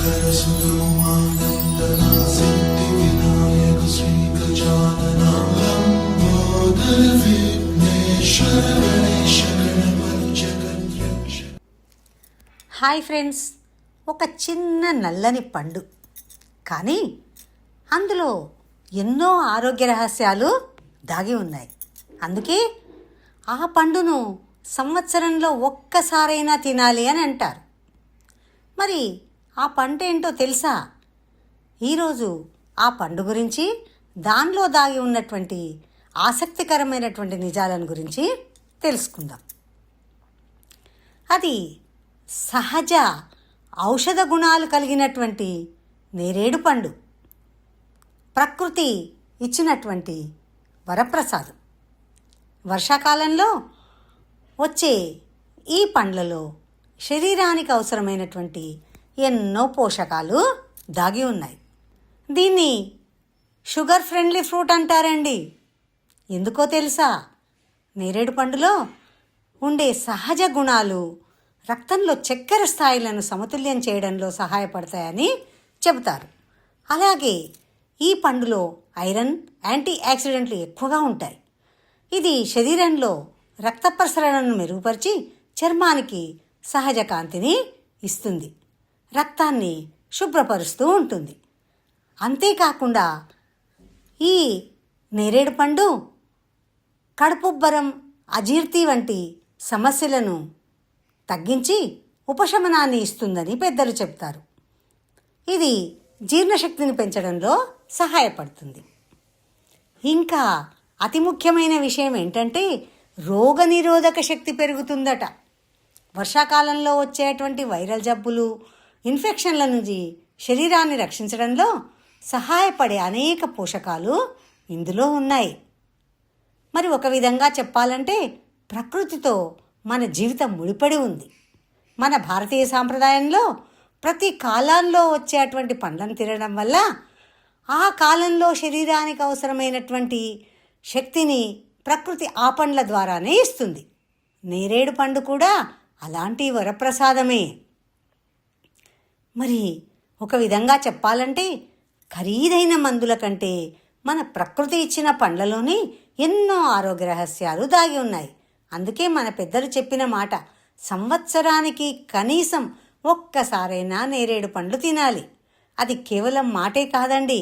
Hi friends, ఒక చిన్న నల్లని పండు, కానీ అందులో ఎన్నో ఆరోగ్య రహస్యాలు దాగి ఉన్నాయి. అందుకే ఆ పండును సంవత్సరంలో ఒక్కసారైనా తినాలి అని అంటారు. మరి ఆ పండు ఏంటో తెలుసా? ఈరోజు ఆ పండు గురించి, దానిలో దాగి ఉన్నటువంటి ఆసక్తికరమైనటువంటి నిజాలను గురించి తెలుసుకుందాం. అది సహజ ఔషధ గుణాలు కలిగినటువంటి నేరేడు పండు. ప్రకృతి ఇచ్చినటువంటి వరప్రసాదం. వర్షాకాలంలో వచ్చే ఈ పండ్లలో శరీరానికి అవసరమైనటువంటి ఎన్నో పోషకాలు దాగి ఉన్నాయి. దీన్ని షుగర్ ఫ్రెండ్లీ ఫ్రూట్ అంటారండి. ఎందుకో తెలుసా? నేరేడు పండులో ఉండే సహజ గుణాలు రక్తంలో చక్కెర స్థాయిలను సమతుల్యం చేయడంలో సహాయపడతాయని చెబుతారు. అలాగే ఈ పండులో ఐరన్, యాంటీ ఆక్సిడెంట్లు ఎక్కువగా ఉంటాయి. ఇది శరీరంలో రక్త ప్రసరణను మెరుగుపరిచి చర్మానికి సహజ కాంతిని ఇస్తుంది, రక్తాన్ని శుభ్రపరుస్తూ ఉంటుంది. అంతేకాకుండా ఈ నేరేడు పండు కడుపుబ్బరం, అజీర్తి వంటి సమస్యలను తగ్గించి ఉపశమనాన్ని ఇస్తుందని పెద్దలు చెప్తారు. ఇది జీర్ణశక్తిని పెంచడంలో సహాయపడుతుంది. ఇంకా అతి ముఖ్యమైన విషయం ఏంటంటే రోగనిరోధక శక్తి పెరుగుతుందట. వర్షాకాలంలో వచ్చేటువంటి వైరల్ జబ్బులు, ఇన్ఫెక్షన్ల నుంచి శరీరాన్ని రక్షించడంలో సహాయపడే అనేక పోషకాలు ఇందులో ఉన్నాయి. మరి ఒక విధంగా చెప్పాలంటే ప్రకృతితో మన జీవితం ముడిపడి ఉంది. మన భారతీయ సాంప్రదాయంలో ప్రతి కాలంలో వచ్చేటువంటి పండ్లను తినడం వల్ల ఆ కాలంలో శరీరానికి అవసరమైనటువంటి శక్తిని ప్రకృతి ఆ పండ్ల ద్వారానే ఇస్తుంది. నేరేడు పండు కూడా అలాంటి వరప్రసాదమే. మరి ఒక విధంగా చెప్పాలంటే ఖరీదైన మందుల కంటే మన ప్రకృతి ఇచ్చిన పండ్లలోనే ఎన్నో ఆరోగ్య రహస్యాలు దాగి ఉన్నాయి. అందుకే మన పెద్దలు చెప్పిన మాట, సంవత్సరానికి కనీసం ఒక్కసారైనా నేరేడు పండ్లు తినాలి. అది కేవలం మాటే కాదండి,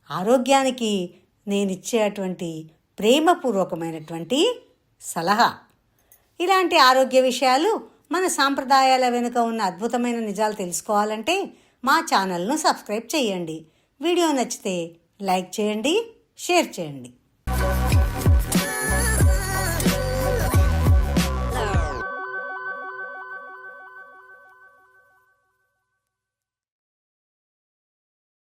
ఆరోగ్యానికి నేనిచ్చేటువంటి ప్రేమపూర్వకమైనటువంటి సలహా. ఇలాంటి ఆరోగ్య విషయాలు, మన సాంప్రదాయాల వెనుక ఉన్న అద్భుతమైన నిజాలు తెలుసుకోవాలంటే మా ఛానల్ను సబ్స్క్రైబ్ చేయండి. వీడియో నచ్చితే లైక్ చేయండి, షేర్ చేయండి.